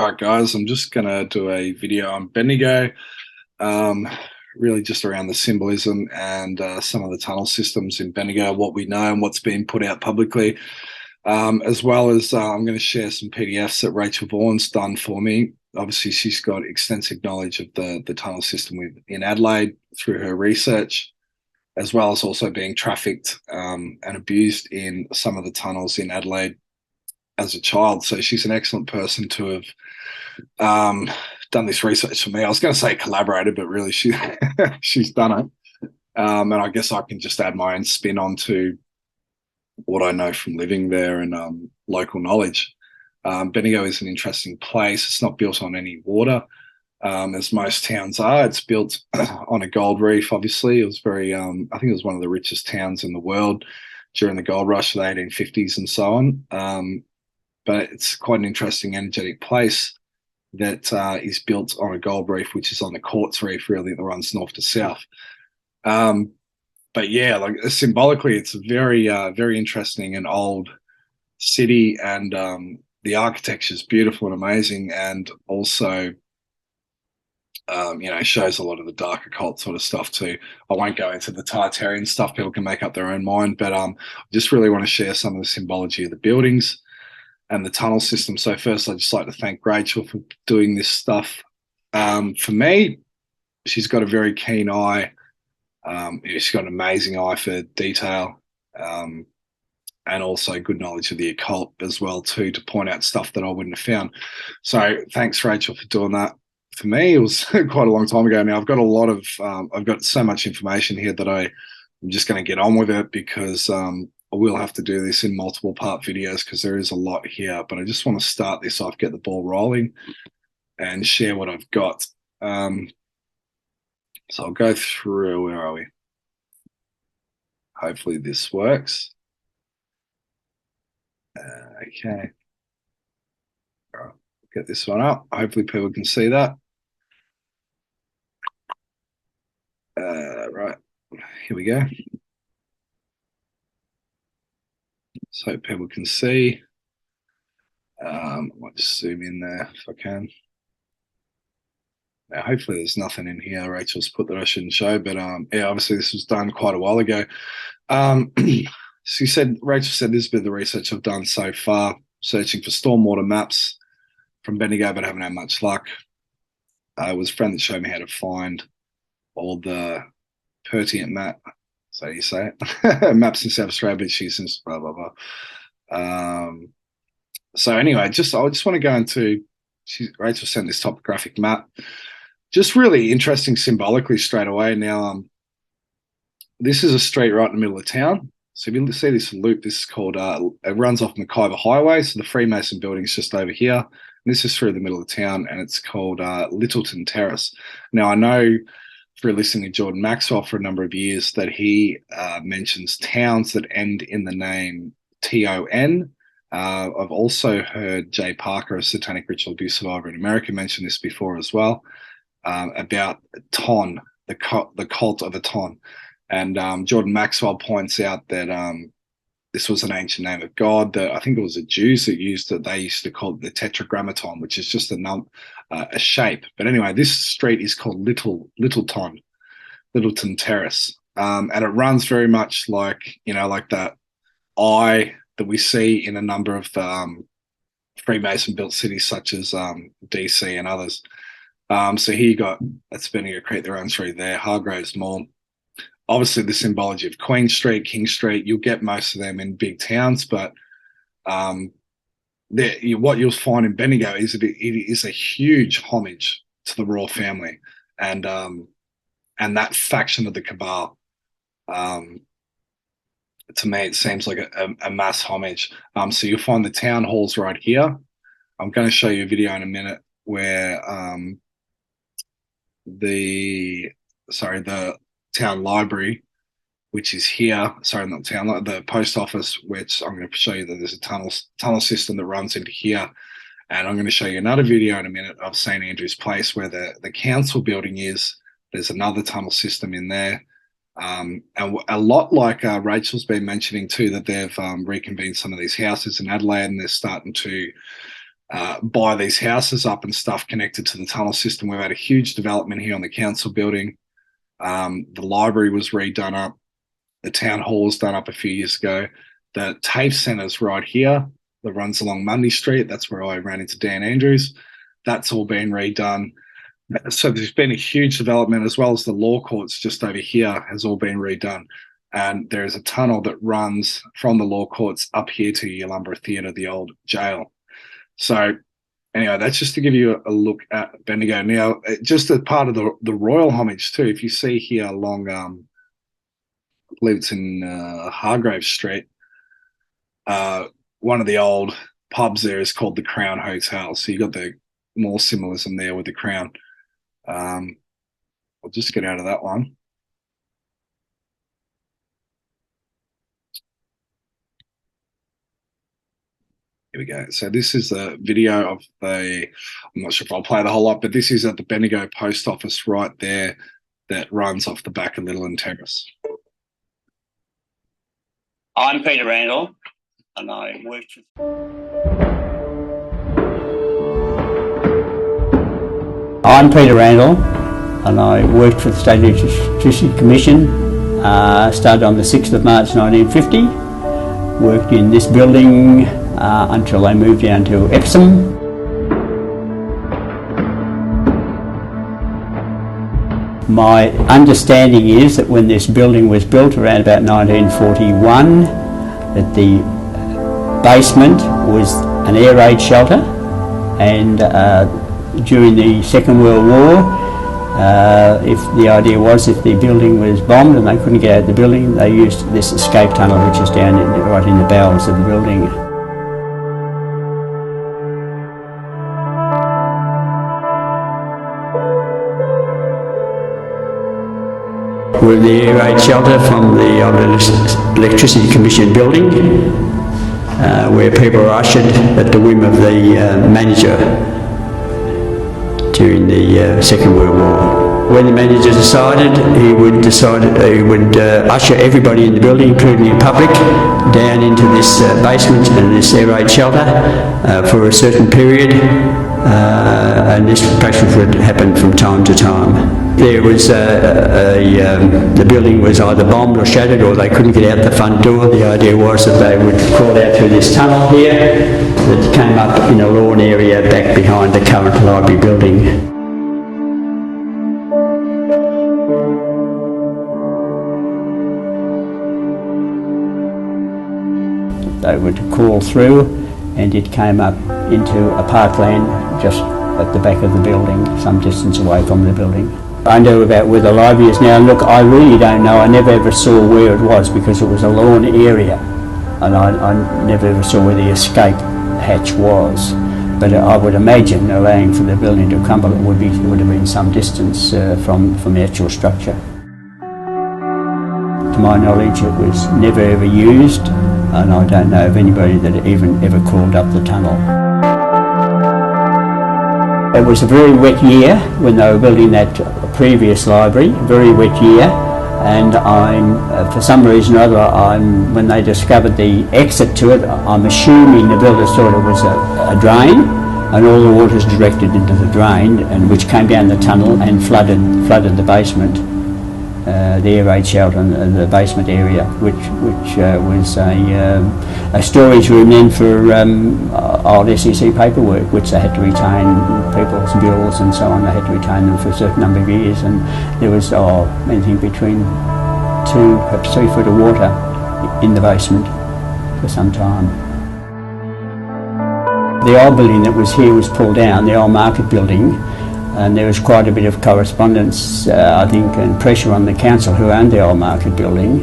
All right, guys, I'm just going to do a video on Bendigo, um, really just around the symbolism and some of the tunnel systems in Bendigo, what we know and what's been put out publicly, as well as I'm going to share some PDFs that Rachel Vaughan's done for me. Obviously, she's got extensive knowledge of the tunnel system in Adelaide through her research, as well as also being trafficked and abused in some of the tunnels in Adelaide as a child. So she's an excellent person to have done this research for me. I was going to say collaborated, but really she's done it. And I guess I can just add my own spin onto what I know from living there and local knowledge. Bendigo is an interesting place. It's not built on any water, as most towns are. It's built on a gold reef, obviously. It was very, I think it was one of the richest towns in the world during the gold rush of the 1850s and so on. But it's quite an interesting, energetic place that is built on a gold reef, which is on the quartz reef, really, that runs north to south. But yeah, like symbolically, it's a very, very interesting and old city, and the architecture is beautiful and amazing, and also, shows a lot of the dark occult sort of stuff too. I won't go into the Tartarian stuff; people can make up their own mind. But just really want to share some of the symbology of the buildings and the tunnel system. So first, I'd just like to thank Rachel for doing this stuff. For me, she's got a very keen eye. She's got an amazing eye for detail, and also good knowledge of the occult as well too, to point out stuff that I wouldn't have found. So thanks, Rachel, for doing that. For me, it was quite a long time ago now. I've got a lot of, I've got so much information here that I'm just going to get on with it, because I will have to do this in multiple part videos because there is a lot here, but I just want to start this off, get the ball rolling and share what I've got. So I'll go through, where are we? Hopefully this works. Okay. All right, get this one up. Hopefully people can see that. Right, here we go. So people can see. I might just zoom in there if I can. Now, hopefully there's nothing in here Rachel's put that I shouldn't show, but yeah, obviously this was done quite a while ago. Rachel said this is a bit of the research I've done so far, searching for stormwater maps from Bendigo, but haven't had much luck. It was a friend that showed me how to find all the pertinent so you say it, maps in South Australia, but she's since blah, blah, blah. So anyway, I just want to go into, Rachel sent this topographic map, just really interesting symbolically straight away. Now, this is a street right in the middle of town. So if you see this loop, this is called, it runs off McIver Highway. So the Freemason building is just over here. And this is through the middle of town, and it's called Littleton Terrace. Now, I know through listening to Jordan Maxwell for a number of years that he mentions towns that end in the name Ton. I've also heard Jay Parker, a satanic ritual abuse survivor in America, mention this before as well, about Ton, the cult of a Ton. And Jordan Maxwell points out that this was an ancient name of God that I think it was the Jews that used it. They used to call it the tetragrammaton, which is just a shape. But anyway, this street is called Littleton Terrace. And it runs very much like, like that eye that we see in a number of Freemason built cities such as DC and others. So here you got, that's Bendigo Creek, their own street there, Hargraves Mall. Obviously the symbology of Queen Street, King Street, you'll get most of them in big towns, but what you'll find in Bendigo is that it is a huge homage to the royal family and that faction of the cabal. To me, it seems like a mass homage. So you'll find the town halls right here. I'm going to show you a video in a minute where the town library, which is here. Sorry, not town, the post office, which I'm going to show you that there's a tunnel system that runs into here. And I'm going to show you another video in a minute of St. Andrew's Place, where the council building is. There's another tunnel system in there. And a lot like Rachel's been mentioning too, that they've reconvened some of these houses in Adelaide, and they're starting to buy these houses up and stuff connected to the tunnel system. We've had a huge development here on the council building. The library was redone up. The town hall was done up a few years ago. The TAFE centre's right here that runs along Mundy Street. That's where I ran into Dan Andrews. That's all been redone. So there's been a huge development, as well as the law courts just over here has all been redone. And there's a tunnel that runs from the law courts up here to Yolumbra Theatre, the old jail. So anyway, that's just to give you a look at Bendigo. Now, just a part of the royal homage too, if you see here along, I believe it's in Hargrave Street, one of the old pubs there is called the Crown Hotel. So you got the more symbolism there with the crown. I'll just get out of that one. Here we go. So this is the video of I'm not sure if I'll play the whole lot, but this is at the Bendigo Post Office right there that runs off the back of Littleton Terrace. I'm Peter Randall, and I worked with... I'm Peter Randall, and I worked for the State Electricity Commission. Started on the 6th of March 1950. Worked in this building until I moved down to Epsom. My understanding is that when this building was built around about 1941, that the basement was an air raid shelter, and during the Second World War, if the idea was if the building was bombed and they couldn't get out of the building, they used this escape tunnel, which is down right in the bowels of the building. We're in the air raid shelter from the Electricity Commission building, where people are ushered at the whim of the manager during the Second World War. When the manager decided, he would usher everybody in the building, including the public, down into this basement and this air raid shelter for a certain period, and this practice would happen from time to time. There was the building was either bombed or shattered, or they couldn't get out the front door. The idea was that they would crawl out through this tunnel here that came up in a lawn area back behind the current library building. They would crawl through, and it came up into a parkland just at the back of the building, some distance away from the building. I know about where the library is now. Look, I really don't know. I never ever saw where it was because it was a lawn area, and I never ever saw where the escape hatch was. But I would imagine, allowing for the building to crumble, it would have been some distance from the actual structure. To my knowledge, it was never ever used, and I don't know of anybody that even ever crawled up the tunnel. It was a very wet year when they were building that previous library, very wet year, and for some reason or other, when they discovered the exit to it, I'm assuming the builders thought it was a drain, and all the water is directed into the drain, and which came down the tunnel and flooded the basement, the air raid shelter and the basement area, which was a storage room then for old SEC paperwork, which they had to retain, people's bills and so on. They had to retain them for a certain number of years, and there was anything between 2, perhaps 3 foot of water in the basement for some time. The old building that was here was pulled down, the old market building, and there was quite a bit of correspondence, I think, and pressure on the council who owned the old market building,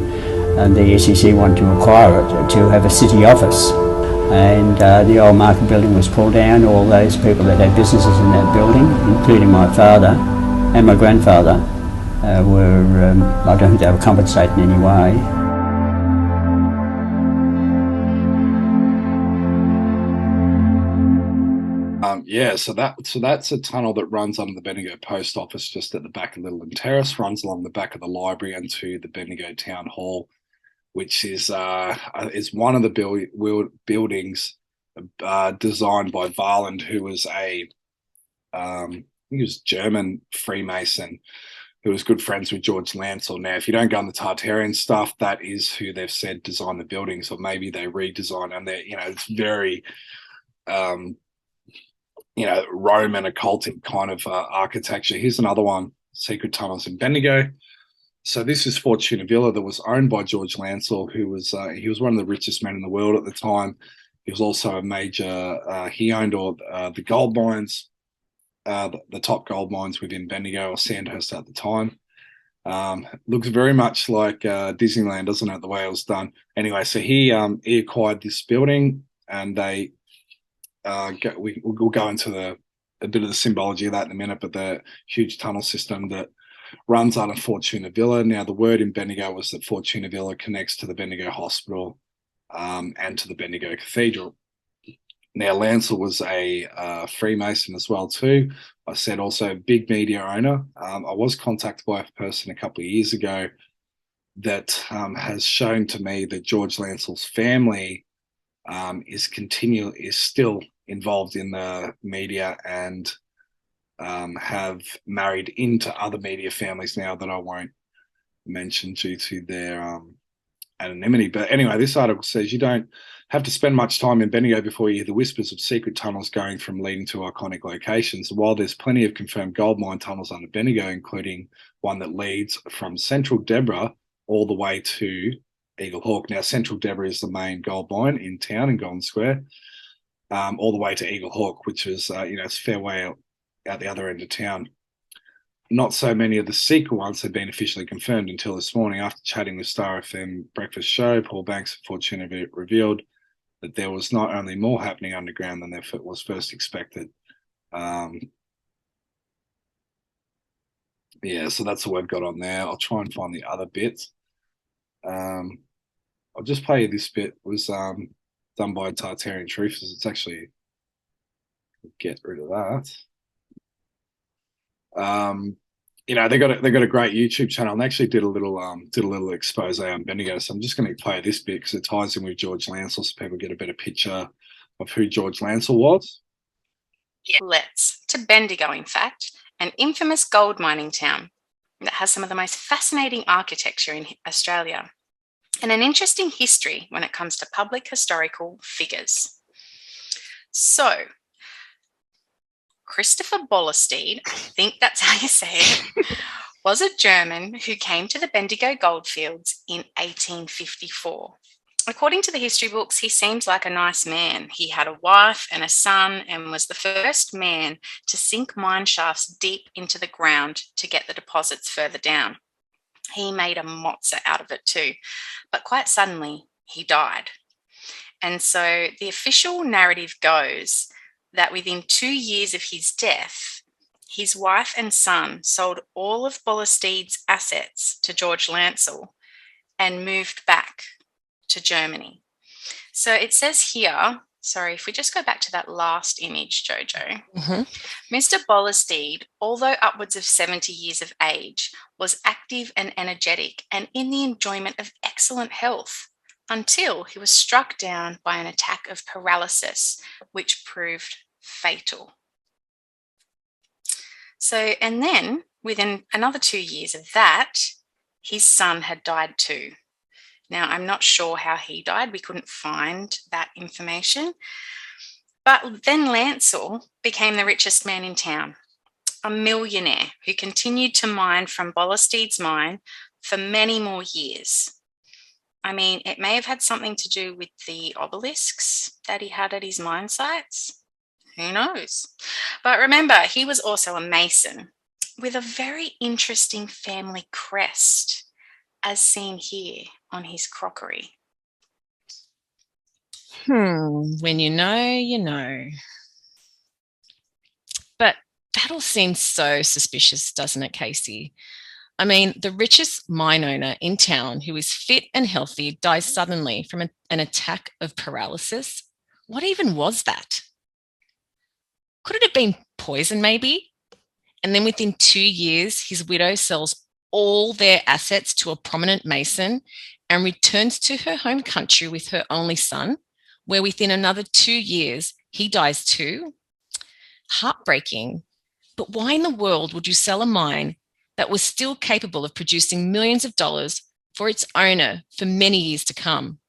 and the SEC wanted to acquire it to have a city office. And the old market building was pulled down. All those people that had businesses in that building, including my father and my grandfather, I don't think they were compensated in any way. Yeah, so that's a tunnel that runs under the Bendigo Post Office just at the back of Littleton Terrace, runs along the back of the library into the Bendigo Town Hall, which is one of the buildings designed by Varland, who was I think he was German Freemason who was good friends with George Lancel. Now, if you don't go on the Tartarian stuff, that is who they've said designed the buildings, or maybe they redesigned, and they're, it's very, Roman occultic kind of architecture. Here's another one, Secret Tunnels in Bendigo. So this is Fortuna Villa that was owned by George Lancel, who was he was one of the richest men in the world at the time. He was also a major. He owned all the gold mines, the top gold mines within Bendigo or Sandhurst at the time. Looks very much like Disneyland, doesn't it? The way it was done. Anyway, so he acquired this building, and they we'll go into a bit of the symbology of that in a minute. But the huge tunnel system that runs out of Fortuna Villa. Now, the word in Bendigo was that Fortuna Villa connects to the Bendigo Hospital and to the Bendigo Cathedral. Now, Lancel was a Freemason as well too. I said also big media owner. I was contacted by a person a couple of years ago that has shown to me that George Lancel's family is still involved in the media and have married into other media families now that I won't mention due to their anonymity. But anyway, this article says you don't have to spend much time in Bendigo before you hear the whispers of secret tunnels going from leading to iconic locations. While there's plenty of confirmed gold mine tunnels under Bendigo, including one that leads from Central Deborah all the way to Eagle Hawk. Now, Central Deborah is the main gold mine in town in Golden Square, all the way to Eagle Hawk, which is, it's a fair way out the other end of town. Not so many of the secret ones had been officially confirmed until this morning. After chatting with Star FM Breakfast Show, Paul Banks of Fortuna revealed that there was not only more happening underground than there was first expected. So that's all we've got on there. I'll try and find the other bits. I'll just play you this bit. It was done by Tartarian Truthers. It's actually, get rid of that. They got a great YouTube channel, and they actually did a little expose on Bendigo. So I'm just going to play this bit because it ties in with George Lancel, so people get a better picture of who George Lancel was. Let's to Bendigo, in fact, an infamous gold mining town that has some of the most fascinating architecture in Australia and an interesting history when it comes to public historical figures. So, Christopher Bollesteed, I think that's how you say it, was a German who came to the Bendigo goldfields in 1854. According to the history books, he seems like a nice man. He had a wife and a son and was the first man to sink mine shafts deep into the ground to get the deposits further down. He made a mozza out of it too, but quite suddenly he died. And so the official narrative goes that within 2 years of his death, his wife and son sold all of Bollesteed's assets to George Lancel and moved back to Germany. So it says here, sorry, if we just go back to that last image, Jojo, Mr. Bollesteed, although upwards of 70 years of age, was active and energetic and in the enjoyment of excellent health until he was struck down by an attack of paralysis, which proved fatal. So, and then within another 2 years of that, his son had died too. Now, I'm not sure how he died. We couldn't find that information. But then Lancel became the richest man in town, a millionaire who continued to mine from Bollesteed's mine for many more years. I mean, it may have had something to do with the obelisks that he had at his mine sites. Who knows? But remember, he was also a Mason with a very interesting family crest, as seen here on his crockery. When you know, you know. But that all seems so suspicious, doesn't it, Casey? I mean, the richest mine owner in town who is fit and healthy dies suddenly from an attack of paralysis. What even was that? Could it have been poison, maybe? And then within 2 years, his widow sells all their assets to a prominent Mason and returns to her home country with her only son. where within another 2 years, he dies too? Heartbreaking. But why in the world would you sell a mine that was still capable of producing millions of dollars for its owner for many years to come?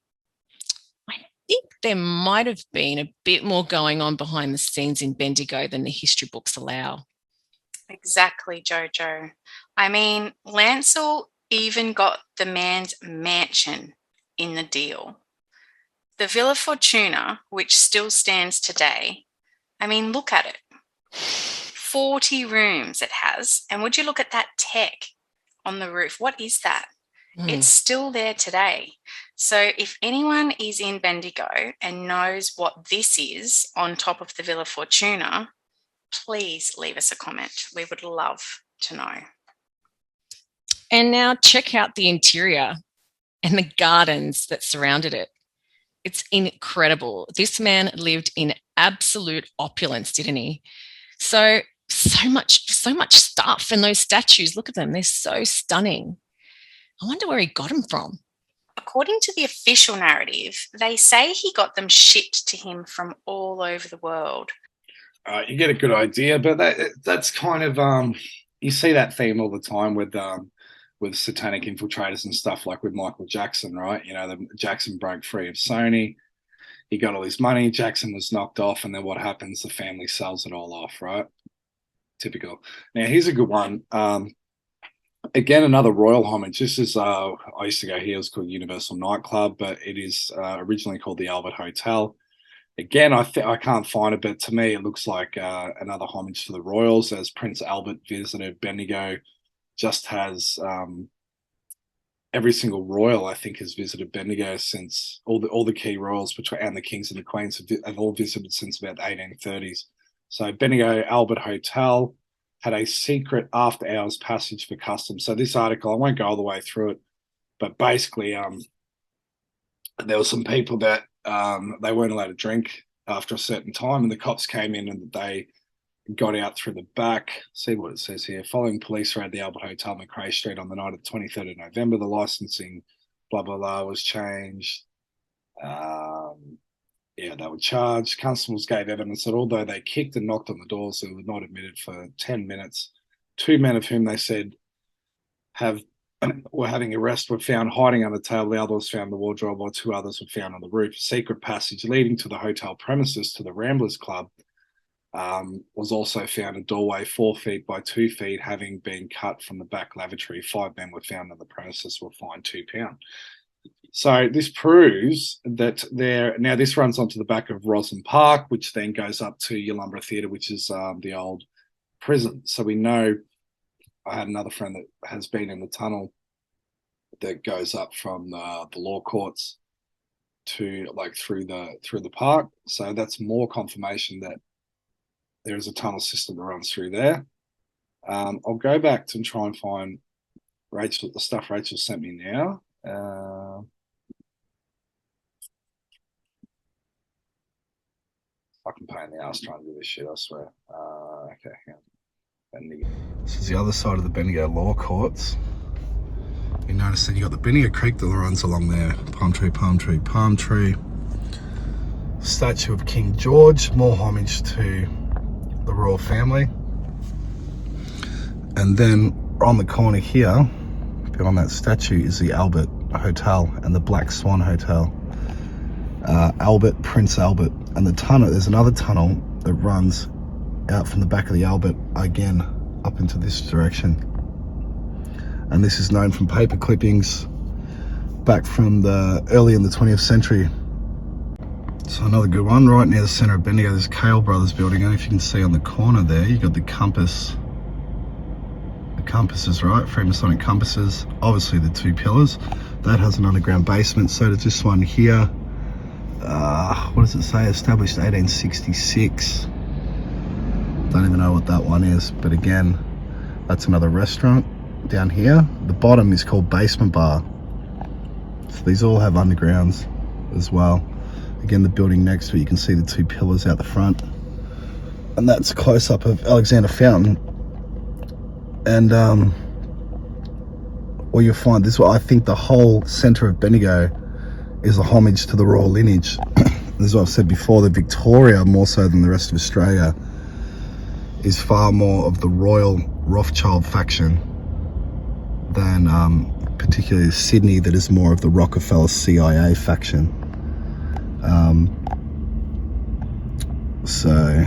I think there might have been a bit more going on behind the scenes in Bendigo than the history books allow. Exactly, Jojo. I mean, Lancel even got the man's mansion in the deal. The Villa Fortuna, which still stands today, I mean, look at it. 40 rooms it has. And would you look at that tech on the roof? What is that? It's still there today. So if anyone is in Bendigo and knows what this is on top of the Villa Fortuna, please leave us a comment. We would love to know. And now check out the interior and the gardens that surrounded it. It's incredible. This man lived in absolute opulence, didn't he? So much stuff. And those statues, look at them. They're so stunning. I wonder where he got them from. According to the official narrative, they say he got them shipped to him from all over the world. You get a good idea, but that's kind of you see that theme all the time with satanic infiltrators and stuff, like with Michael Jackson, right? You know, Jackson broke free of Sony. He got all his money. Jackson was knocked off, and then what happens? The family sells it all off, right? Typical. Now, here's a good one. Again, another royal homage. This is, I used to go here. It was called Universal Nightclub, but it is originally called the Albert Hotel. Again, I can't find it, but to me, it looks like another homage to the royals, as Prince Albert visited Bendigo. Just has every single royal, I think, has visited Bendigo since all the key royals and the kings and the queens have all visited since about the 1830s. So Bendigo Albert Hotel had a secret after-hours passage for customs. So this article, I won't go all the way through it, but basically there were some people that they weren't allowed to drink after a certain time, and the cops came in and they got out through the back. See what it says here. Following police raid the Albert Hotel, McRae Street, on the night of the 23rd of November, the licensing, blah, blah, blah, was changed. They were charged. Constables gave evidence that although they kicked and knocked on the doors, they were not admitted for 10 minutes. 2 men of whom they said were having arrest were found hiding under the table. The other was found in the wardrobe, while 2 others were found on the roof. A secret passage leading to the hotel premises to the Ramblers Club was also found, a doorway 4 feet by 2 feet having been cut from the back lavatory. 5 men were found on the premises, were fined £2. So this proves that now this runs onto the back of Roslyn Park, which then goes up to Yolumbra Theatre, which is the old prison. So we know, I had another friend that has been in the tunnel that goes up from the law courts to through the park. So that's more confirmation that there is a tunnel system that runs through there. I'll go back to try and find the stuff Rachel sent me now. Fucking pain in the ass trying to do this shit, I swear. Okay, hang on. Bendigo. This is the other side of the Bendigo law courts. You notice that you got the Bendigo Creek that runs along there. Palm tree, palm tree, palm tree. Statue of King George, more homage to the royal family. And then on the corner here, beyond that statue, is the Albert Hotel and the Black Swan Hotel. Prince Albert. And the tunnel, there's another tunnel that runs out from the back of the Albert, again, up into this direction. And this is known from paper clippings back from early in the 20th century. So another good one, right near the center of Bendigo, there's Cale Brothers building. And if you can see on the corner there, you've got the compass. The compasses, right? Freemasonic compasses. Obviously the 2 pillars. That has an underground basement. So does this one here. What does it say? Established 1866. Don't even know what that one is, but again, that's another restaurant down here. The bottom is called Basement Bar. So these all have undergrounds as well. Again, the building next to it, you can see the 2 pillars out the front, and that's a close-up of Alexander Fountain. And well, you'll find this. I think the whole centre of Bendigo is a homage to the royal lineage. as I've said before, that Victoria, more so than the rest of Australia, is far more of the royal Rothschild faction than particularly Sydney, that is more of the Rockefeller CIA faction. So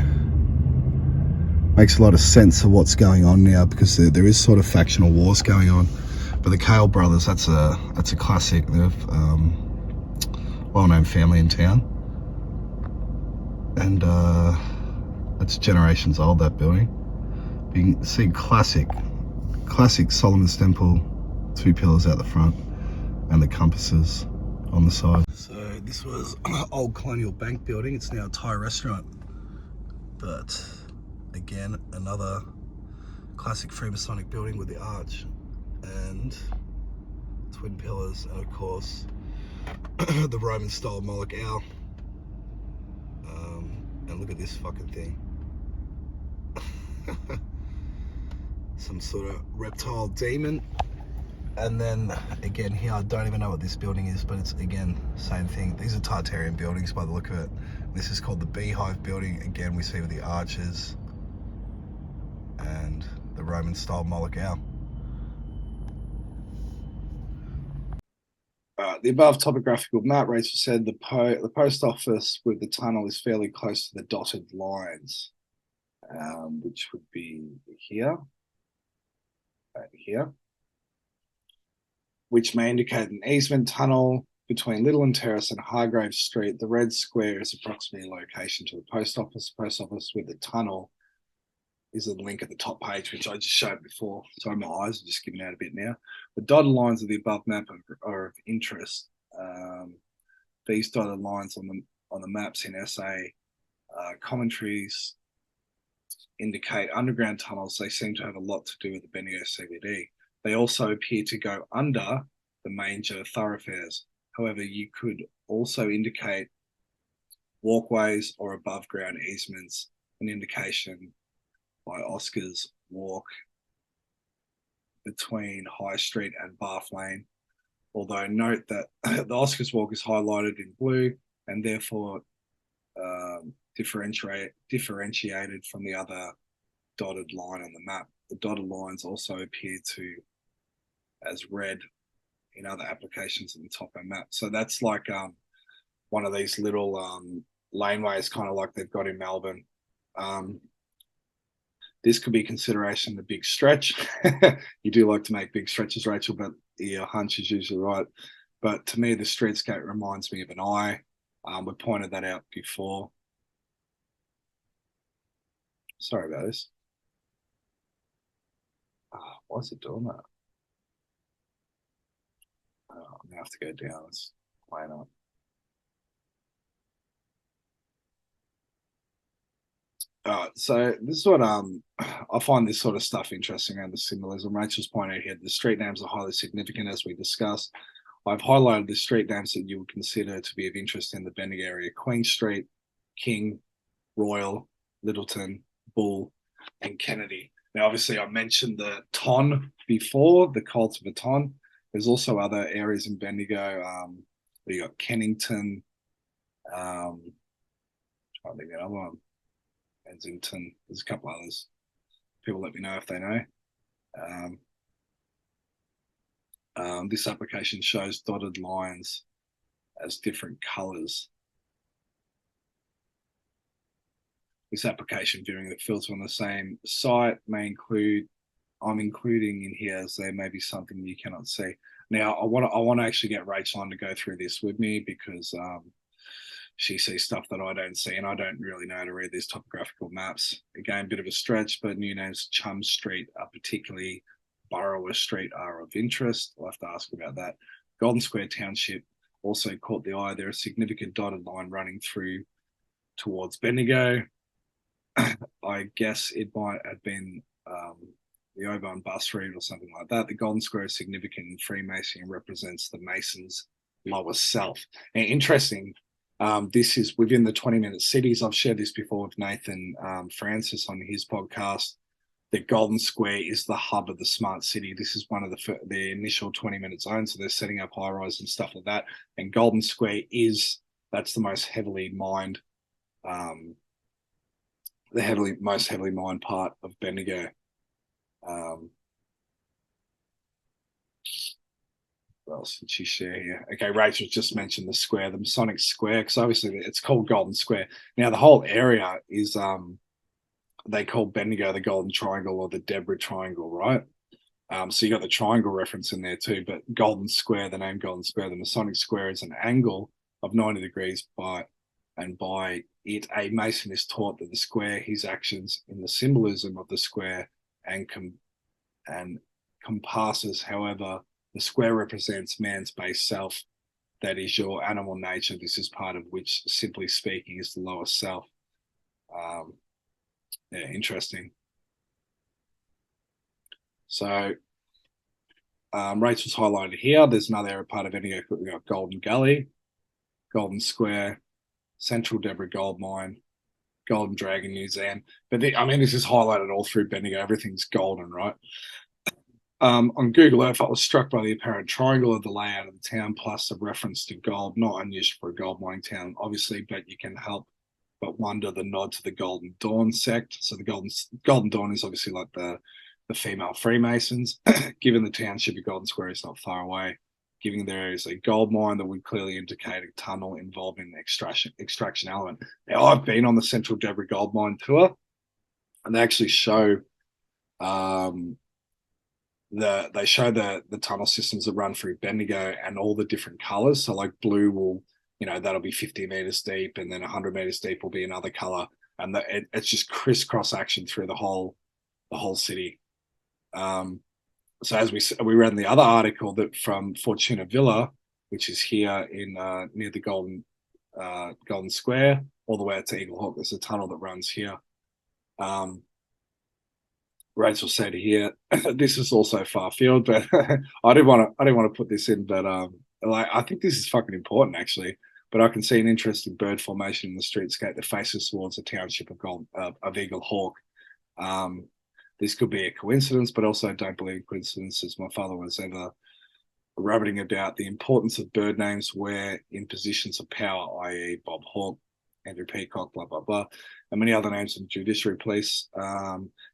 makes a lot of sense of what's going on now, because there is sort of factional wars going on. But the Cale brothers, that's a classic. They're well-known family in town, and that's generations old, that building. You can see classic Solomon's Temple, 2 pillars out the front and the compasses on the side. So this was an old colonial bank building. It's now a Thai restaurant, but again, another classic Freemasonic building with the arch and twin pillars, and of course the Roman style Moloch owl. And look at this fucking thing. Some sort of reptile demon. And then again here, I don't even know what this building is, but it's again same thing. These are Tartarian buildings by the look of it. This is called the Beehive building. Again, we see with the arches and the Roman style Moloch owl. The above topographical map, Rachel said, the post office with the tunnel is fairly close to the dotted lines, which would be here, here, which may indicate an easement tunnel between Littleton Terrace and Hargrave Street. The red square is approximately a location to the post office. Post office with the tunnel is a link at the top page, which I just showed before. Sorry, my eyes are just giving out a bit now. The dotted lines of the above map are of interest. These dotted lines on the maps in SA commentaries indicate underground tunnels. They seem to have a lot to do with the Bendigo CBD. They also appear to go under the major thoroughfares. However, you could also indicate walkways or above ground easements, an indication by Oscar's walk between High Street and Bath Lane. Although note that the Oscar's walk is highlighted in blue and therefore differentiated from the other dotted line on the map. The dotted lines also appear as red in other applications in the top of the map. So that's like one of these little laneways, kind of like they've got in Melbourne. This could be consideration a big stretch. You do like to make big stretches, Rachel, but your hunch is usually right. But to me, the streetscape reminds me of an eye. We pointed that out before. Sorry about this. Why is it doing that? I'm going to have to go down. It's playing up. So this is what I find this sort of stuff interesting around the symbolism. Rachel's pointed out here, the street names are highly significant, as we discussed. I've highlighted the street names that you would consider to be of interest in the Bendigo area: Queen Street, King, Royal, Littleton, Bull, and Kennedy. Now, obviously, I mentioned the Ton before, the cult of a Ton. There's also other areas in Bendigo. You got Kennington. I think the other one. Kensington. There's a couple others. People let me know if they know. This application shows dotted lines as different colors. This application viewing the filter on the same site may include, I'm including in here as there may be something you cannot see. Now, I want to actually get Rachel on to go through this with me, because she sees stuff that I don't see, and I don't really know how to read these topographical maps. Again, a bit of a stretch, but new names Chum Street, particularly Burrower Street, are of interest. I'll have to ask about that. Golden Square Township also caught the eye. There's a significant dotted line running through towards Bendigo. I guess it might have been the Oban bus route or something like that. The Golden Square is significant in Freemasonry and represents the Masons' lower self. And interesting, this is within the 20-minute cities. I've shared this before with Nathan Francis on his podcast. The Golden Square is the hub of the smart city. This is one of the initial 20-minute zones. So they're setting up high rise and stuff like that. And Golden Square is That's the most heavily mined, most heavily mined part of Bendigo. What else did she share here? Okay, Rachel just mentioned the square, the Masonic Square, because obviously it's called Golden Square. Now the whole area is they call Bendigo the Golden Triangle or the Deborah Triangle, right? So you got the triangle reference in there too, but Golden Square, the name Golden Square, the Masonic Square is an angle of 90 degrees by it, a Mason is taught that the square, his actions in the symbolism of the square and compasses, however, the square represents man's base self, that is your animal nature. This is part of which, simply speaking, is the lower self. Yeah, interesting. So Rachel's highlighted here. There's another part of Bendigo. We've got Golden Gully, Golden Square, Central Deborah Gold Mine, Golden Dragon Museum. But this is highlighted all through Bendigo. Everything's golden, right? On Google Earth, I was struck by the apparent triangle of the layout of the town, plus a reference to gold, not unusual for a gold mining town, obviously, but you can help but wonder the nod to the Golden Dawn sect. So the Golden Dawn is obviously like the female Freemasons. Given the township of Golden Square is not far away, given there is a gold mine that would clearly indicate a tunnel involved in extraction element. Now, I've been on the Central Deborah Gold Mine tour, and they actually show they show the tunnel systems that run through Bendigo and all the different colors. So like blue will, that'll be 50 meters deep, and then 100 meters deep will be another color, and it's just crisscross action through the whole city. So as we read in the other article, that from Fortuna Villa, which is here in near the Golden Square, all the way out to Eagle Hawk, there's a tunnel that runs here. Rachel said here, this is also far field, but I didn't want to put this in, but I think this is fucking important actually. But I can see an interesting bird formation in the streetscape that faces towards the township of Eagle Hawk. This could be a coincidence, but also I don't believe in coincidences. My father was ever rabbiting about the importance of bird names where in positions of power, i.e. Bob Hawke, Andrew Peacock, blah, blah, blah, and many other names in the judiciary police.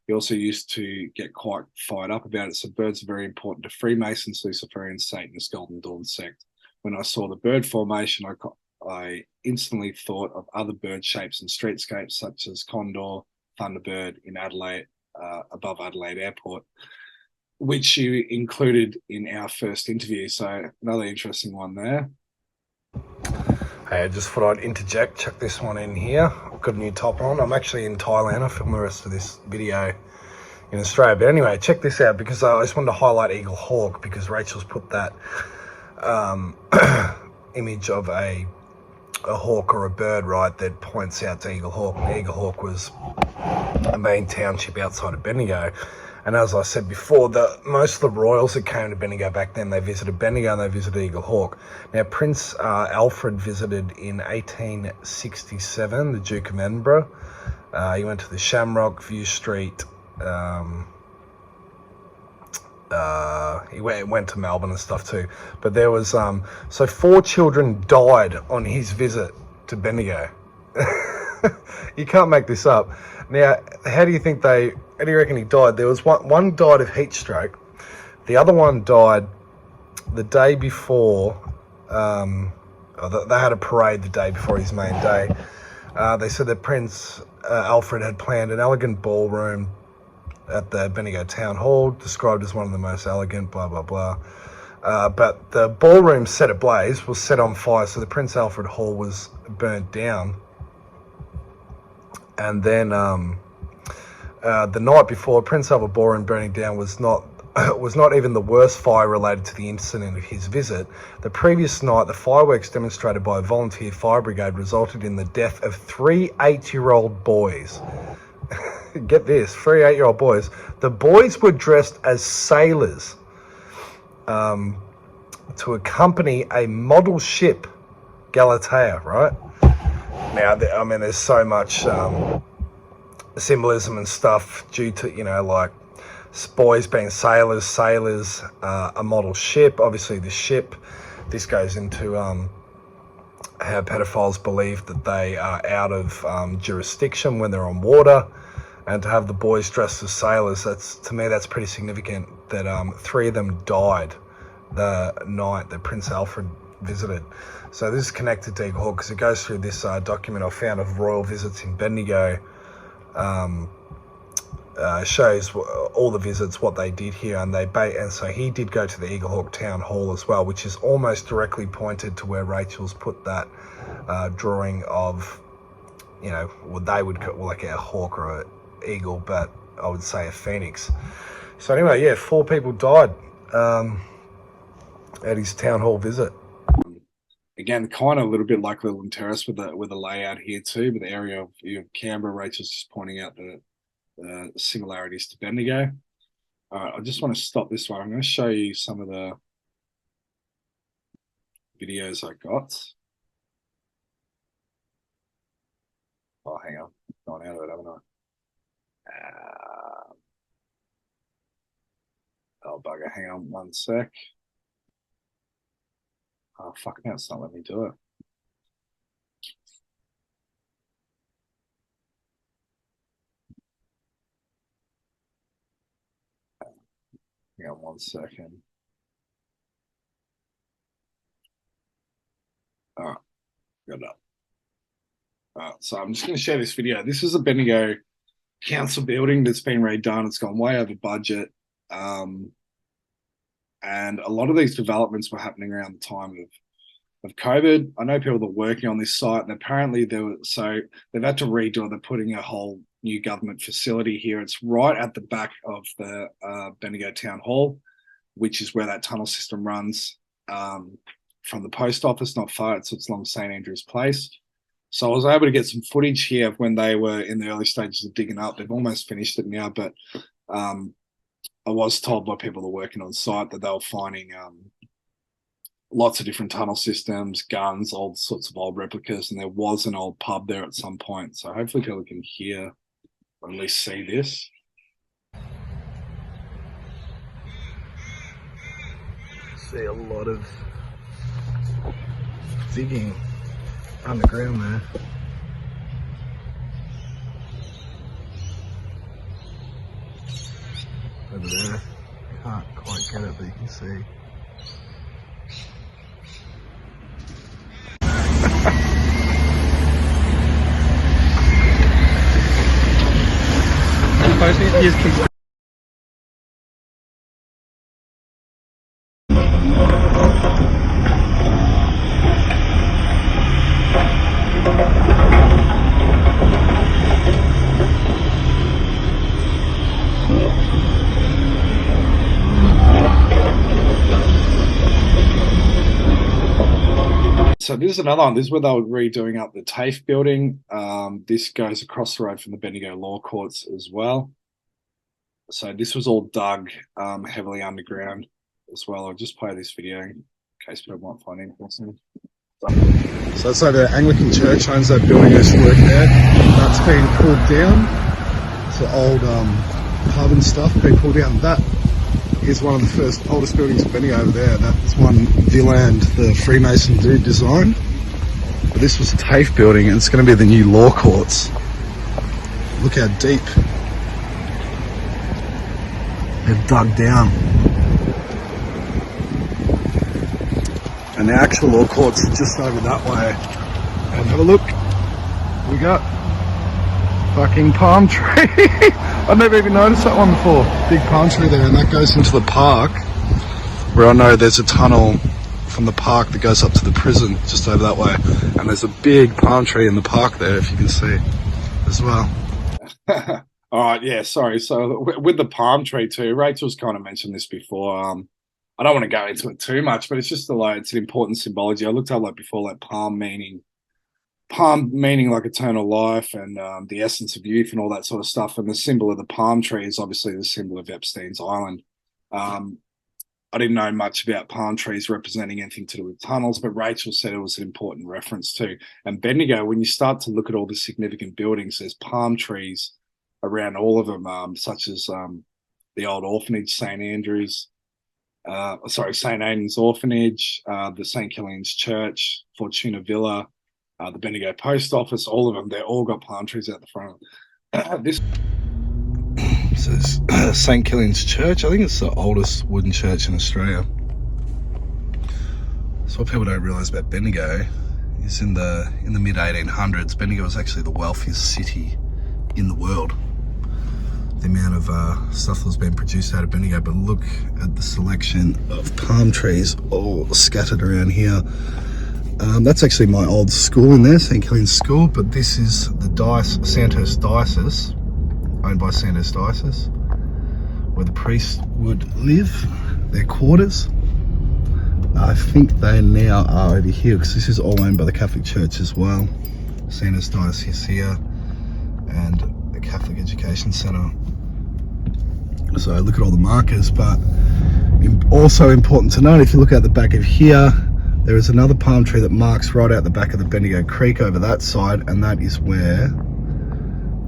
He also used to get quite fired up about it. So birds are very important to Freemasons, Luciferians, Satanists, Golden Dawn sect. When I saw the bird formation, I instantly thought of other bird shapes and streetscapes such as Condor, Thunderbird in Adelaide, above Adelaide Airport, which you included in our first interview. So another interesting one there. Hey, I just thought I'd interject, chuck this one in here. I've got a new top on. I'm actually in Thailand. I filmed the rest of this video in Australia. But anyway, check this out, because I just wanted to highlight Eagle Hawk, because Rachel's put that image of a hawk or a bird, right, that points out to Eagle Hawk. And Eagle Hawk was a main township outside of Bendigo. And as I said before, most of the royals that came to Bendigo back then, they visited Bendigo and they visited Eagle Hawk. Now, Prince Alfred visited in 1867, the Duke of Edinburgh. He went to the Shamrock, View Street. He went to Melbourne and stuff too. But there was, so 4 children died on his visit to Bendigo. You can't make this up. Now, how do you reckon he died? There was one died of heat stroke. The other one died the day before. They had a parade the day before his main day. They said that Prince Alfred had planned an elegant ballroom at the Bendigo Town Hall, described as one of the most elegant, blah, blah, blah. But the ballroom set ablaze, was set on fire, so the Prince Alfred Hall was burnt down. And then the night before, Prince Albert Ballroom burning down was not even the worst fire related to the incident of his visit. The previous night, the fireworks demonstrated by a volunteer fire brigade resulted in the death of 3 8-year-old boys. Get this, 3 8-year-old boys. The boys were dressed as sailors to accompany a model ship, Galatea, right? Now, there's so much symbolism and stuff due to, like boys being sailors, a model ship. Obviously, the ship, this goes into how pedophiles believe that they are out of jurisdiction when they're on water, and to have the boys dressed as sailors, to me that's pretty significant, that 3 of them died the night that Prince Alfred visited. So this is connected to Eagle Hawk because it goes through this document I found of royal visits in Bendigo. Shows all the visits, what they did here, and so he did go to the Eagle Hawk Town Hall as well, which is almost directly pointed to where Rachel's put that drawing of, you know, what they would call like a hawk or an eagle, but I would say a phoenix. So anyway, yeah, 4 people died at his town hall visit. Again, kind of a little bit like Littleton Terrace with the layout here too, but the area of Canberra. Rachel's just pointing out the similarities to Bendigo. All right, I just want to stop this one. I'm going to show you some of the videos I got. Oh, hang on. Gone out of it, haven't I? Oh, bugger. Hang on one sec. Oh, fucking hell, it's not letting me do it. Hang on one second. All right, got it up. So I'm just going to share this video. This is a Bendigo council building that's been redone. It's gone way over budget. And a lot of these developments were happening around the time of COVID. I know people that are working on this site, and apparently they've had to redo it. They're putting a whole new government facility here. It's right at the back of the Bendigo Town Hall, which is where that tunnel system runs from the post office, not far. It's along St Andrew's Place. So I was able to get some footage here of when they were in the early stages of digging up. They've almost finished it now, but I was told by people that are working on site that they were finding lots of different tunnel systems, guns, all sorts of old replicas, and there was an old pub there at some point. So hopefully people can hear or at least see this. See a lot of digging underground there. Over there, can't quite get it, but you can see. So this is another one. This is where they were redoing up the TAFE building. This goes across the road from the Bendigo Law Courts as well. So this was all dug heavily underground as well. I'll just play this video in case people might find interesting. So it's like the Anglican Church owns that building. I used to work there. That's been pulled down. It's the old pub and stuff being pulled down. That is one of the first oldest buildings in Bendigo over there. That's one Villand, the Freemason dude, designed. But this was a TAFE building, and it's going to be the new law courts. Look how deep they've dug down. And the actual law courts are just over that way. And have a look. We got fucking palm tree. I've never even noticed that one before. Big palm tree there, and that goes into the park, where I know there's a tunnel from the park that goes up to the prison just over that way. And there's a big palm tree in the park there, if you can see as well. All right, yeah, sorry. So with the palm tree too, Rachel's kind of mentioned this before. I don't want to go into it too much, but it's just it's an important symbology. I looked up before, palm meaning like eternal life and the essence of youth and all that sort of stuff. And the symbol of the palm tree is obviously the symbol of Epstein's Island. I didn't know much about palm trees representing anything to do with tunnels, but Rachel said it was an important reference too. And Bendigo, when you start to look at all the significant buildings, there's palm trees around all of them, such as the old orphanage, St Andrews, St. Aidan's Orphanage, the St. Killian's Church, Fortuna Villa, the Bendigo Post Office, all of them, they're all got palm trees out the front. This is St. Killian's Church. I think it's the oldest wooden church in Australia. So what people don't realise about Bendigo is in the mid 1800s, Bendigo was actually the wealthiest city in the world. The amount of stuff that was being produced out of Bendigo, but look at the selection of palm trees all scattered around here. That's actually my old school in there, St. Killian's School, but this is the Sandhurst Diocese, owned by Sandhurst Diocese, where the priests would live, their quarters. I think they now are over here, because this is all owned by the Catholic Church as well. Sandhurst Diocese here, and the Catholic Education Centre. So look at all the markers, but also important to note, if you look at the back of here, there is another palm tree that marks right out the back of the Bendigo Creek over that side, and that is where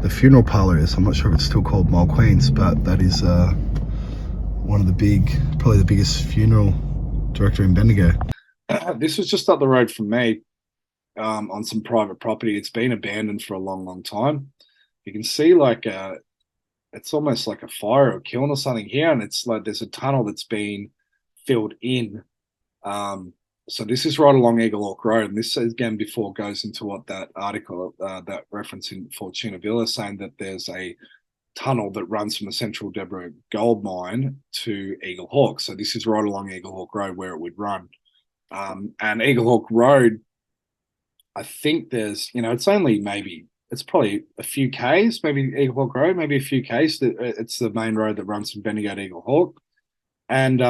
the funeral parlour is. I'm not sure if it's still called Mole Queen's, but that is one of the probably the biggest funeral director in Bendigo. This was just up the road from me, on some private property. It's been abandoned for a long time. You can see like it's almost like a fire or kiln or something here, and it's like there's a tunnel that's been filled in. So this is right along Eagle Hawk Road, and this again before goes into what that article, that reference in Fortuna Villa, saying that there's a tunnel that runs from the Central Deborah gold mine to Eagle Hawk. So this is right along Eagle Hawk Road where it would run. And Eagle Hawk Road, I think there's, it's only it's probably a few Ks, maybe Eagle Hawk Road, maybe a few Ks. It's the main road that runs from Bendigo to Eagle Hawk. And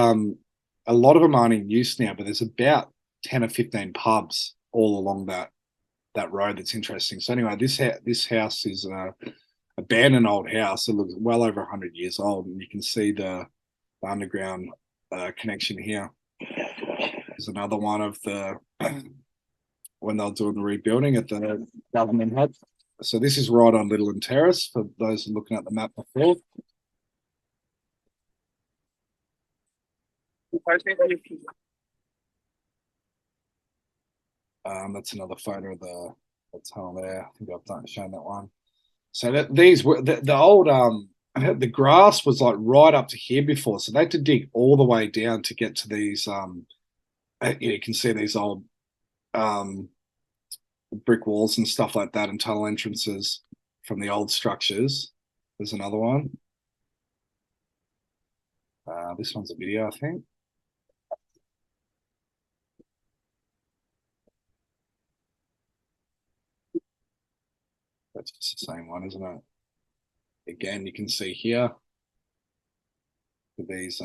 a lot of them aren't in use now, but there's about 10 or 15 pubs all along that road. That's interesting. So anyway, this house is an abandoned old house. It looks well over 100 years old, and you can see the underground connection here. There's another one of the when they were doing the rebuilding at the government hut. So this is right on Littleton Terrace for those looking at the map before. That's another photo of the tunnel there. I think I've shown that one. So that these were the old the grass was like right up to here before, so they had to dig all the way down to get to these. You can see these old brick walls and stuff like that, and tunnel entrances from the old structures. There's another one. This one's a video, I think. That's just the same one, isn't it? Again, you can see here these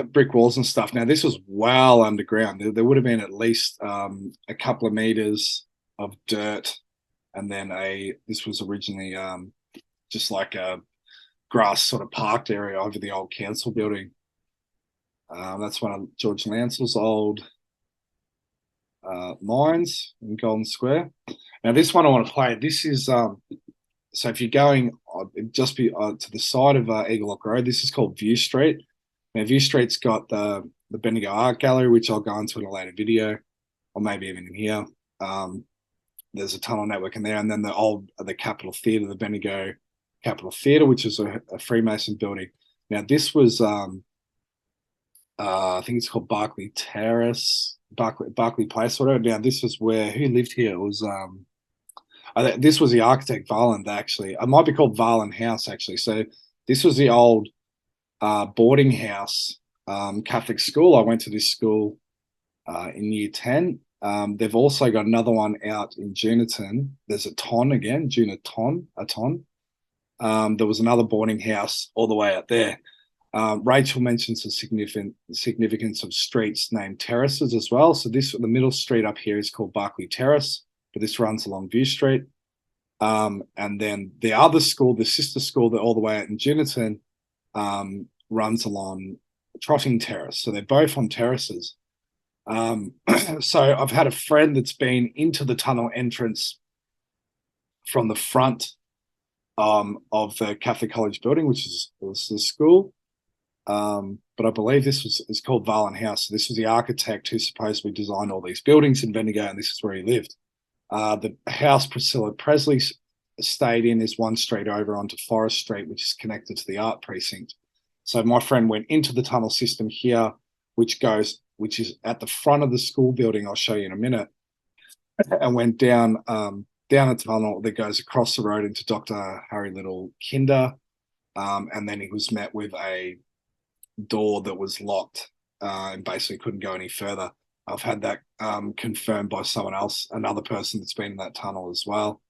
brick walls and stuff. Now, this was well underground. There would have been at least a couple of meters of dirt, and then this was originally just like a grass sort of parked area over the old council building. That's one of George Lancel's old mines in Golden Square. Now, this one I want to play. This is so if you're going just be to the side of Eagle Hawk Road, this is called View Street. Now, View Street's got the Bendigo Art Gallery, which I'll go into in a later video, or maybe even in here. There's a tunnel network in there, and then the Capitol Theatre, the Bendigo Capitol Theatre, which is a Freemason building. Now, this was I think it's called Barclay Terrace, Barclay Place, or whatever. Now, this is where who lived here? It was this was the architect Varland, actually. It might be called Varland House, actually. So this was the old boarding house Catholic school. I went to this school in year 10. They've also got another one out in Juniton. There's a ton again, Juniton, a ton. There was another boarding house all the way out there. Rachel mentions the significance of streets named terraces as well. So the middle street up here is called Barclay Terrace, but this runs along View Street. And then the other school, the sister school, all the way out in Juniton, runs along Trotting Terrace. So they're both on terraces. So I've had a friend that's been into the tunnel entrance from the front of the Catholic College building, which was the school. But I believe it's called Valen House. So this was the architect who supposedly designed all these buildings in Bendigo, and this is where he lived. The house Priscilla Presley stayed in is one street over onto Forest Street, which is connected to the art precinct. So my friend went into the tunnel system here, which is at the front of the school building. I'll show you in a minute, and went down a tunnel that goes across the road into Dr. Harry Little Kinder, and then he was met with a door that was locked and basically couldn't go any further. I've had that confirmed by someone else, another person that's been in that tunnel as well.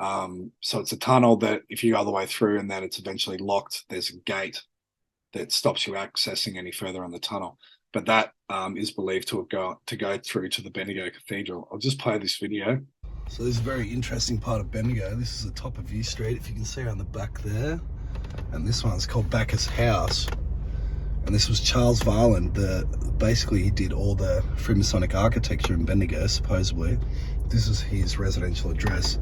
So it's a tunnel that if you go all the way through and then it's eventually locked, there's a gate that stops you accessing any further in the tunnel. But that is believed to go through to the Bendigo Cathedral. I'll just play this video. So this is a very interesting part of Bendigo. This is the top of View Street, if you can see around the back there. And this one's called Bacchus House. And this was Charles Valen. Basically, he did all the Freemasonic architecture in Bendigo, supposedly. This is his residential address.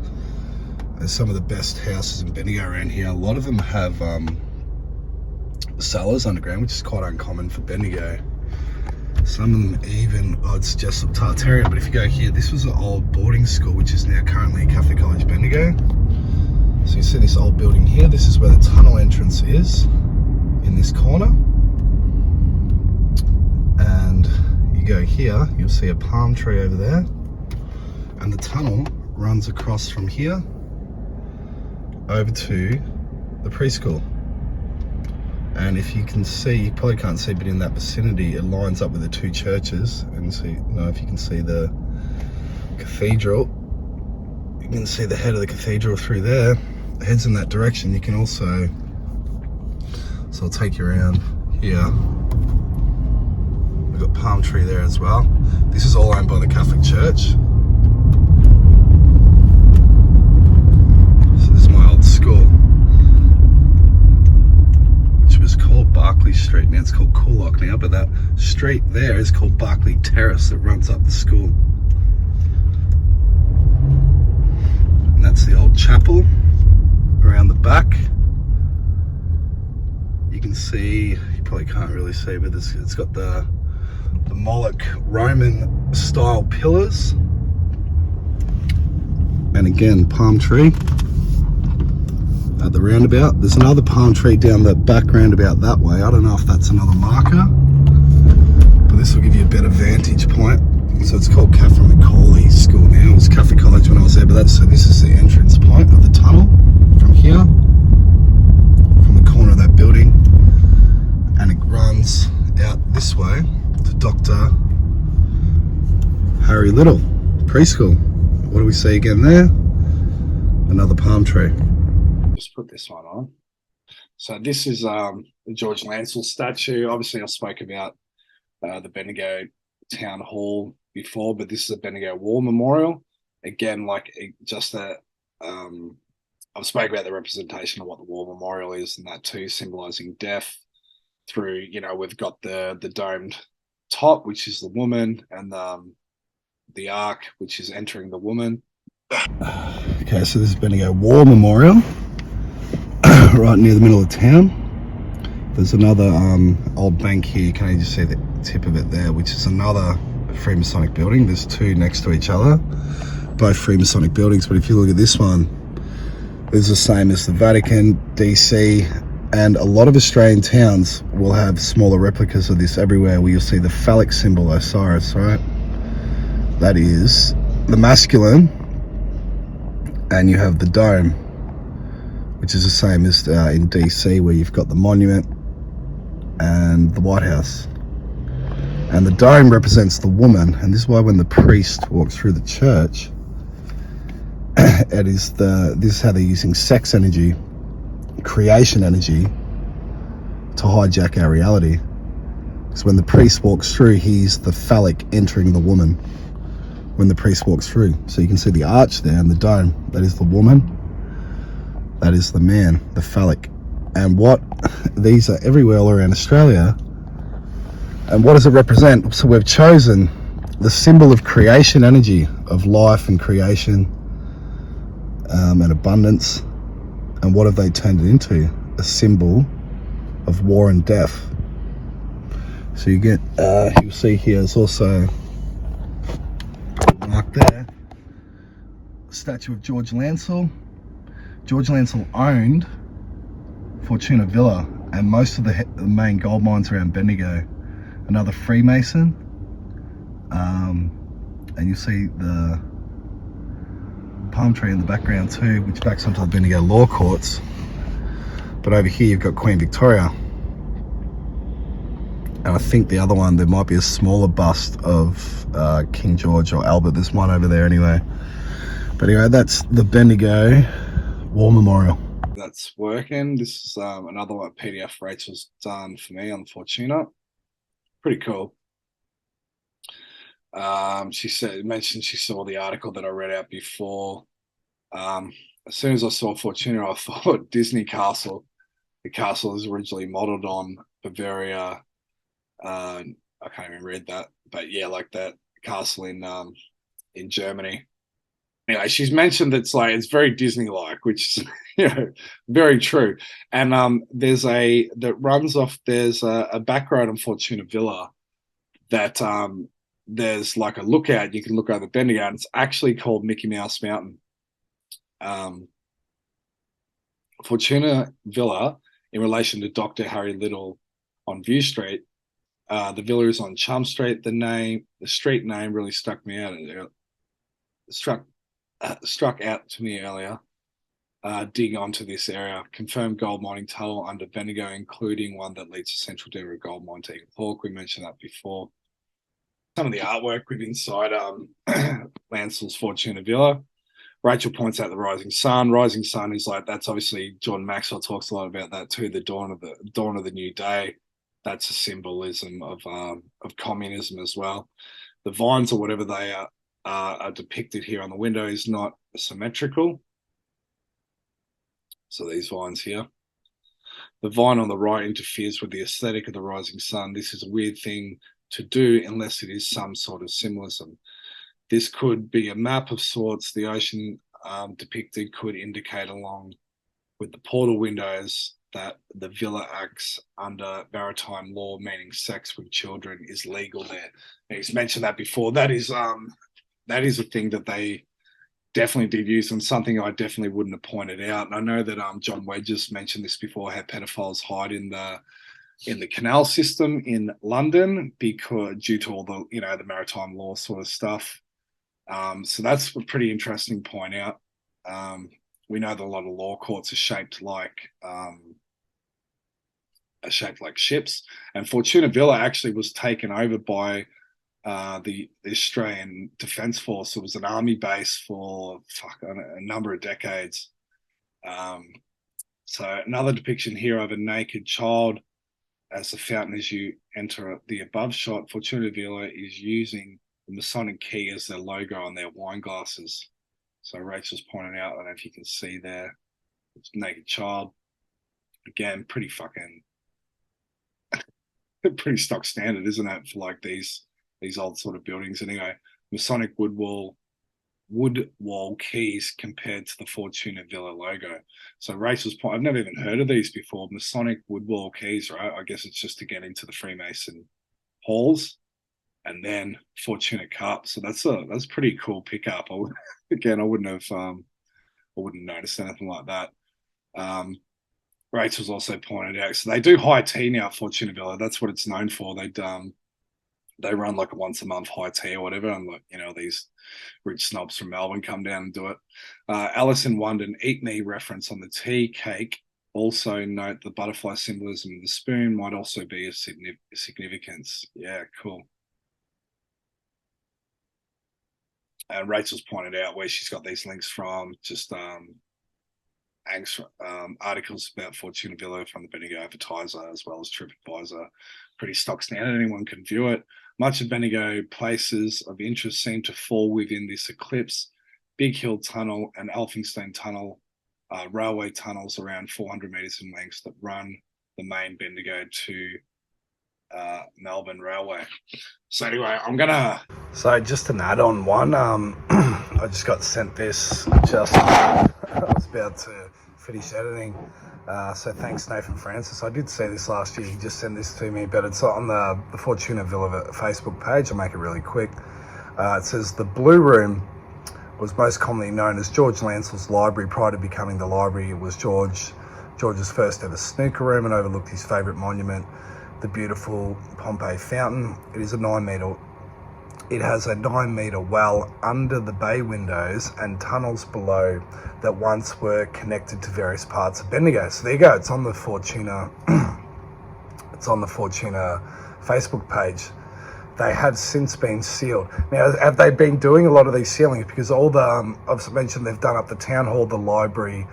There's some of the best houses in Bendigo around here. A lot of them have cellars underground, which is quite uncommon for Bendigo. Some of them even, I'd suggest, look Tartarian. But if you go here, this was an old boarding school, which is now currently Catholic College Bendigo. So you see this old building here. This is where the tunnel entrance is, in this corner. And you go here, you'll see a palm tree over there. And the tunnel runs across from here over to the preschool. And if you can see, you probably can't see, but in that vicinity, it lines up with the two churches. And see, if you can see the cathedral, you can see the head of the cathedral through there. It heads in that direction. You can also, so I'll take you around here. We've got palm tree there as well. This is all owned by the Catholic Church. So this is my old school, which was called Barclay Street. Now it's called Coolock now, but that street there is called Barclay Terrace that runs up the school. And that's the old chapel around the back. You can see, you probably can't really see, but it's got the Moloch Roman style pillars. And again, palm tree at the roundabout. There's another palm tree down the back roundabout that way. I don't know if that's another marker, but this will give you a better vantage point. So it's called Catherine McCauley School now. It was Catholic College when I was there, but so this is the entrance point of the tunnel from here, from the corner of that building, and it runs out this way to Dr. Harry Little Preschool. What do we see again there? Another palm tree. Just put this one on. So this is the George Lancel statue. Obviously I spoke about the Bendigo Town Hall before, but this is a Bendigo War Memorial. Again, like just a I've spoken about the representation of what the War Memorial is, and that too, symbolizing death through, we've got the domed top, which is the woman, and the ark, which is entering the woman. Okay, so this is Bendigo War Memorial, right near the middle of town. There's another old bank here. You can only just see the tip of it there, which is another Freemasonic building. There's two next to each other, both Freemasonic buildings. But if you look at this one, it's the same as the Vatican, DC, and a lot of Australian towns will have smaller replicas of this everywhere, where you'll see the phallic symbol, Osiris, right? That is the masculine, and you have the dome, which is the same as in DC, where you've got the monument and the White House. And the dome represents the woman, and this is why when the priest walks through the church, this is how they're using sex energy, creation energy, to hijack our reality. Because when the priest walks through, he's the phallic entering the woman when the priest walks through. So you can see the arch there and the dome. That is the woman. That is the man, the phallic. And these are everywhere all around Australia. And what does it represent? So we've chosen the symbol of creation energy, of life and creation and abundance. And what have they turned it into? A symbol of war and death. So you get, you'll see here is also marked there, a statue of George Lancel. George Lancel owned Fortuna Villa and most of the main gold mines around Bendigo. Another Freemason, and you see the palm tree in the background too, which backs onto the Bendigo Law Courts. But over here you've got Queen Victoria, and I think the other one, there might be a smaller bust of King George or Albert. There's one over there anyway. But anyway, that's the Bendigo War Memorial. That's working. This is another one PDF Rachel's done for me on Fortuna. Pretty cool. She mentioned she saw the article that I read out before. As soon as I saw Fortuna, I thought Disney Castle. The castle is originally modeled on Bavaria. I can't even read that, but yeah, like that castle in Germany. Anyway, she's mentioned it's very Disney-like, which is very true. And there's a back road on Fortuna Villa that there's like a lookout. You can look over Bendigo, and it's actually called Mickey Mouse Mountain. Fortuna Villa, in relation to Dr. Harry Little on View Street, the villa is on Chum Street. The street name really struck me out. Struck out to me earlier. Dig onto this area. Confirmed gold mining tunnel under Bendigo, including one that leads to Central Denver Gold Mine to Eagle Hawk. We mentioned that before. Some of the artwork with inside Lancel's Fortuna Villa. Rachel points out the rising sun. Rising sun is that's obviously John Maxwell talks a lot about that too. The dawn of the new day. That's a symbolism of communism as well. The vines or whatever they are depicted here on the window is not symmetrical. So these vines here. The vine on the right interferes with the aesthetic of the rising sun. This is a weird thing to do unless it is some sort of symbolism. This could be a map of sorts. The ocean depicted could indicate, along with the portal windows, that the villa acts under maritime law, meaning sex with children is legal there. And he's mentioned that before. That is a thing that they definitely did use, and something I definitely wouldn't have pointed out. And I know that John Wedges mentioned this before, how pedophiles hide in the canal system in London because due to all the the maritime law sort of stuff. So that's a pretty interesting point out. We know that a lot of law courts are shaped like ships, and Fortuna Villa actually was taken over by the Australian Defence Force. It was an army base for a number of decades. So another depiction here of a naked child as a fountain as you enter the above shot. Fortuna Villa is using the Masonic key as their logo on their wine glasses. So Rachel's pointing out, I don't know if you can see there, it's naked child. Again, pretty stock standard, isn't it, for these old sort of buildings. Anyway, Masonic wood wall keys compared to the Fortuna Villa logo. So Rachel's point, I've never even heard of these before. Masonic wood wall keys, right? I guess it's just to get into the Freemason halls. And then Fortuna Cup. So that's a pretty cool pickup. I wouldn't have noticed anything like that. Rachel's also pointed out, so they do high tea now at Fortuna Villa. That's what it's known for. They run like a once a month high tea or whatever, and these rich snobs from Melbourne come down and do it. Alice in London, eat me reference on the tea cake. Also note the butterfly symbolism of the spoon might also be a significance. Yeah, cool. And Rachel's pointed out where she's got these links from, just articles about Fortuna Villa from the Bendigo Advertiser as well as TripAdvisor. Pretty stock standard, anyone can view it. Much of Bendigo places of interest seem to fall within this eclipse. Big Hill Tunnel and Elphinstone Tunnel, railway tunnels around 400 metres in length that run the main Bendigo to Melbourne Railway. So anyway, So just an add-on one, I just got sent this it's about about to finish editing. So thanks, Nathan Francis. I did see this last year. He just sent this to me, but it's on the Fortuna Villa Facebook page. I'll make it really quick. It says, the Blue Room was most commonly known as George Lancell's library. Prior to becoming the library, it was George's first ever snooker room and overlooked his favourite monument, the beautiful Pompeii Fountain. It has a 9-metre well under the bay windows and tunnels below that once were connected to various parts of Bendigo. So there you go. It's on the Fortuna. It's on the Fortuna Facebook page. They have since been sealed. Now, have they been doing a lot of these sealings? Because all the I've mentioned they've done up the town hall, the library,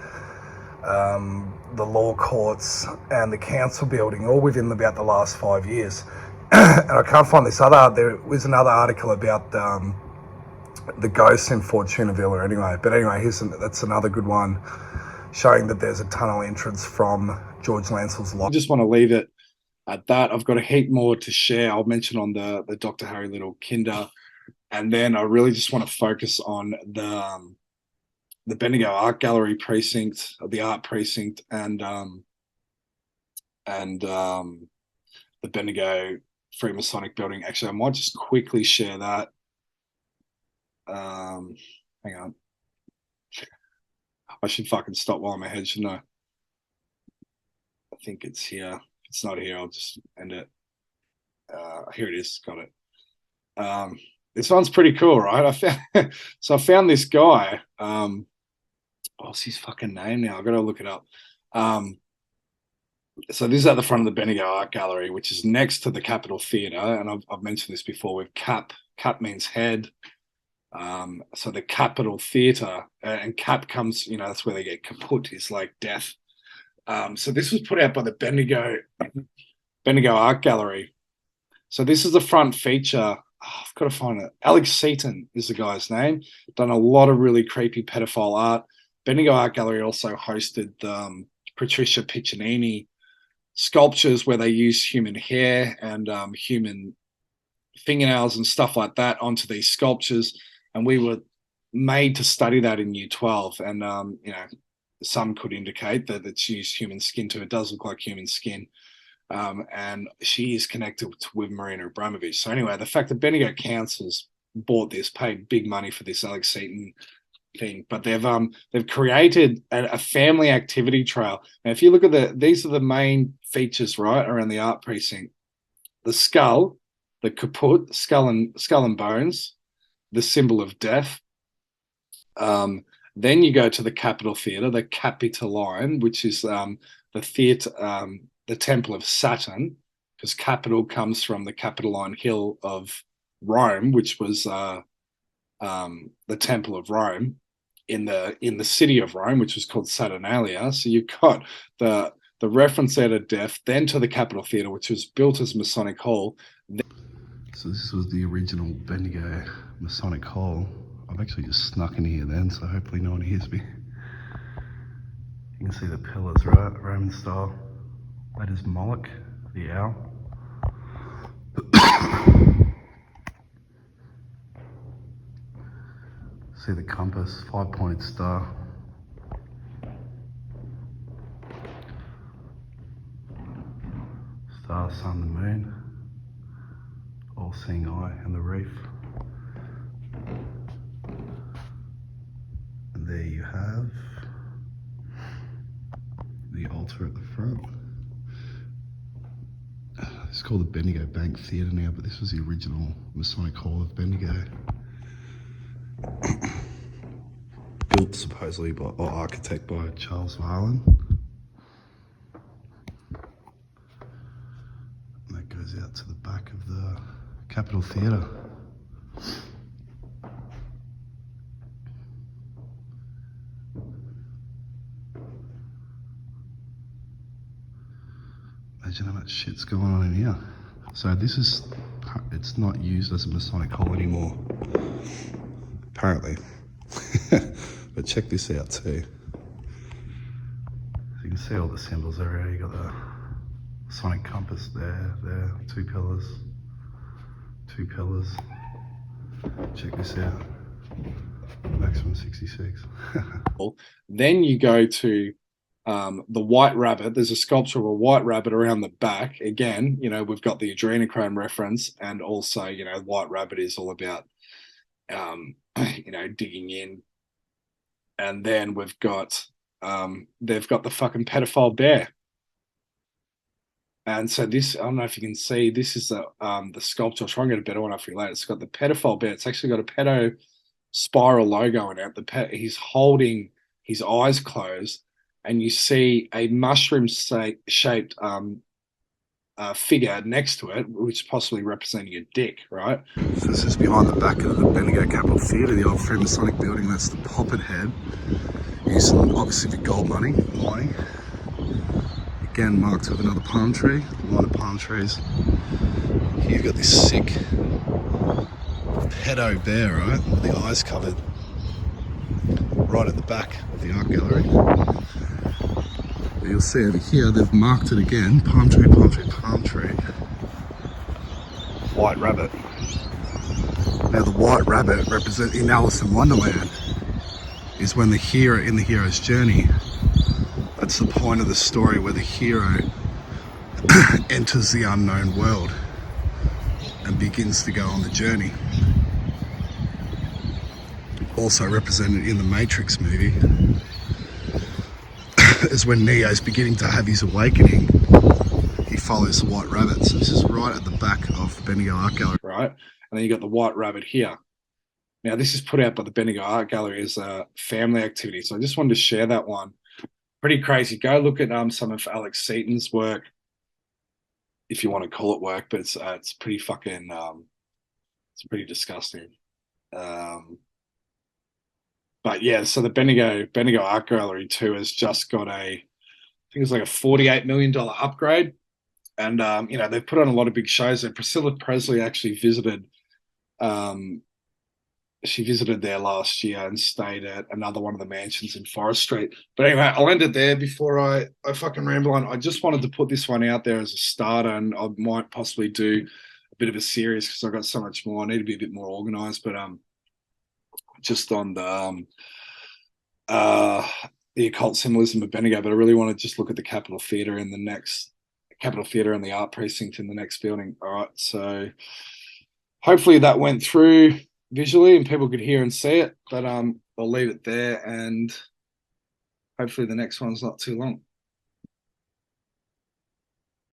the law courts, and the council building, all within about the last 5 years. And I can't find this other. There was another article about the ghosts in Fortuna Villa. Anyway, that's another good one, showing that there's a tunnel entrance from George Lancell's life. I just want to leave it at that. I've got a heap more to share. I'll mention on the Dr. Harry Little Kinder, and then I really just want to focus on the Bendigo Art Gallery precinct, the art precinct, and the Bendigo Freemasonic building. Actually, I might just quickly share that. Hang on. I should fucking stop while I'm ahead, shouldn't I? I think it's here. If it's not here, I'll just end it. Here it is. Got it. This one's pretty cool, right? I found this guy. What's his fucking name now? I've got to look it up. So this is at the front of the Bendigo Art Gallery, which is next to the Capitol Theatre. And I've mentioned this before with CAP. CAP means head. So the Capitol Theatre, and CAP comes, that's where they get kaput, is like death. So this was put out by the Bendigo Art Gallery. So this is the front feature. I've got to find it. Alex Seaton is the guy's name. Done a lot of really creepy pedophile art. Bendigo Art Gallery also hosted Patricia Piccinini sculptures where they use human hair and human fingernails and stuff like that onto these sculptures. And we were made to study that in Year 12. And, some could indicate that it's used human skin too. It does look like human skin. And she is connected with Marina Abramovich. So anyway, the fact that Bendigo Council's bought this, paid big money for this Alex Seaton thing, but they've created a family activity trail. Now, if you look at these are the main features, right, around the art precinct: the skull, the kaput, skull and bones, the symbol of death. Then you go to the Capitol Theatre, the Capitoline, which is the theatre, the Temple of Saturn, because Capitol comes from the Capitoline Hill of Rome, which was the Temple of Rome in the city of Rome, which was called Saturnalia. So you've got the reference there to death, then to the Capitol Theatre, which was built as Masonic Hall. So this was the original Bendigo Masonic Hall. I've actually just snuck in here then, so hopefully no one hears me. You can see the pillars, right? Roman style. That is Moloch, the owl. See the compass, 5-pointed star. Star, sun, the moon. All-seeing eye, and the reef. And there you have the altar at the front. It's called the Bendigo Bank Theatre now, but this was the original Masonic Hall of Bendigo. Built supposedly by, or architect by, Charles Varlin. And that goes out to the back of the Capitol Theatre. Imagine how much shit's going on in here. So it's not used as a Masonic Hall anymore, apparently. But check this out too. So you can see all the symbols there. You got the Masonic compass there, two pillars. Check this out. Maximum 66. Then you go to the White Rabbit. There's a sculpture of a white rabbit around the back. Again, you know, we've got the adrenochrome reference, and also, you know, White Rabbit is all about, you know, digging in. And then we've got, they've got the fucking pedophile bear. And so this, I don't know if you can see, this is the sculpture. I'll try and get a better one off you later. It's got the pedophile bear. It's actually got a pedo spiral logo in it. He's holding his eyes closed, and you see a mushroom shaped figure next to it, which is possibly representing a dick, right? So this is behind the back of the Bendigo Capitol Theatre, the old Freemasonic building. That's the Poppet Head. Used obviously for gold money. Again, marked with another palm tree, a line of palm trees. Here you've got this sick pedo bear, right, with the eyes covered, right at the back of the art gallery. But you'll see over here, they've marked it again, palm tree, palm tree, palm tree. White rabbit. Now the white rabbit represents, in Alice in Wonderland, is when the hero, in the hero's journey, that's the point of the story where the hero enters the unknown world and begins to go on the journey. Also represented in the Matrix movie is when Neo's beginning to have his awakening. He follows the white rabbit. So this is right at the back of the Bendigo Art Gallery, right? And then you got the white rabbit here. Now this is put out by the Bendigo Art Gallery as a family activity. So I just wanted to share that one. Pretty crazy. Go look at some of Alex Seaton's work, if you want to call it work, but it's pretty fucking it's pretty disgusting. But yeah, so the Bendigo Art Gallery too has just got I think it's like a $48 million upgrade, and you know, they've put on a lot of big shows. And Priscilla Presley actually visited. She visited there last year and stayed at another one of the mansions in Forest Street. But anyway, I'll end it there before I fucking ramble on. I just wanted to put this one out there as a starter, and I might possibly do a bit of a series because I've got so much more. I need to be a bit more organized, but just on the occult symbolism of Bendigo. But I really want to just look at the Capitol Theatre and the art precinct in the next building. All right, so hopefully that went through visually and people could hear and see it, but I'll leave it there, and hopefully the next one's not too long.